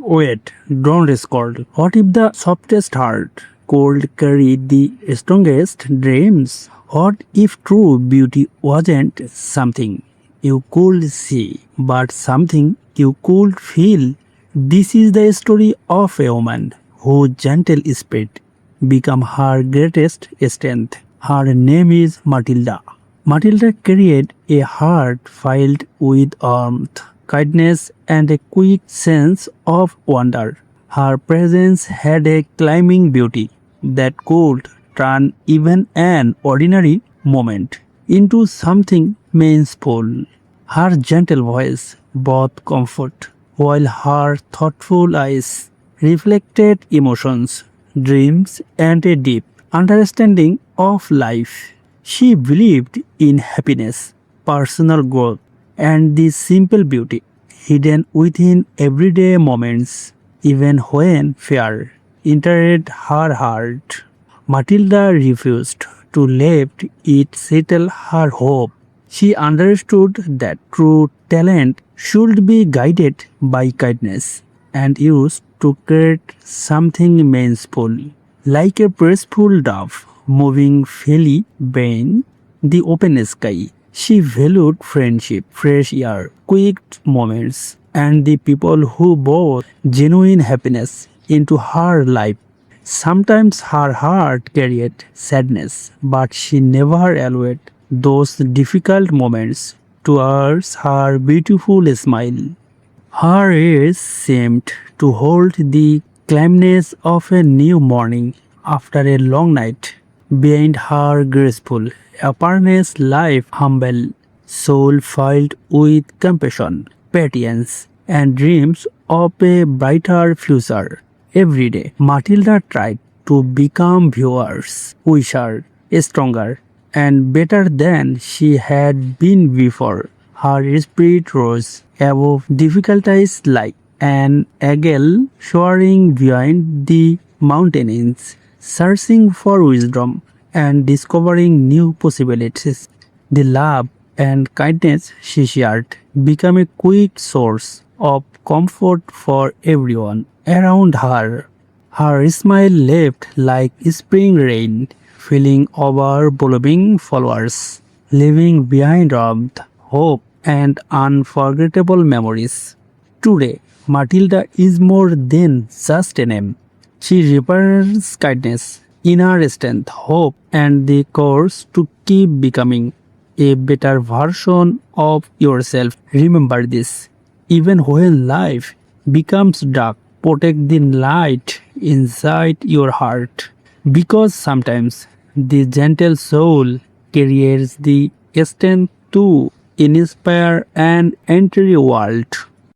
Wait, don't scold. What if the softest heart could carry the strongest dreams? What if true beauty wasn't something you could see, but something you could feel? This is the story of a woman whose gentle spirit became her greatest strength. Her name is Matilda. Matilda carried a heart filled with warmth, kindness, and a quick sense of wonder. Her presence had a climbing beauty that could turn even an ordinary moment into something meaningful. Her gentle voice brought comfort, while her thoughtful eyes reflected emotions, dreams, and a deep understanding of life. She believed in happiness, personal growth, and the simple beauty hidden within everyday moments, even when fear entered her heart. Matilda refused to let it settle her hope. She understood that true talent should be guided by kindness and used to create something meaningful, like a peaceful dove moving freely beneath the open sky. She valued friendship, fresh air, quick moments, and the people who brought genuine happiness into her life. Sometimes her heart carried sadness, but she never allowed those difficult moments towards her beautiful smile. Her eyes seemed to hold the calmness of a new morning after a long night. Behind her graceful appearance life humble soul filled with compassion, patience, and dreams of a brighter future. Every day, Matilda tried to become viewers, wiser, stronger, and better than she had been before. Her spirit rose above difficulties like an eagle soaring behind the mountains, searching for wisdom and discovering new possibilities. The love and kindness she shared became a quick source of comfort for everyone around her. Her smile left like spring rain, filling overflowing flowers, leaving behind warmth, hope, and unforgettable memories. Today, Matilda is more than just a name. She represents kindness, inner strength, hope, and the courage to keep becoming a better version of yourself. Remember this. Even when life becomes dark, protect the light inside your heart. Because sometimes the gentle soul carries the strength to inspire and enter your world.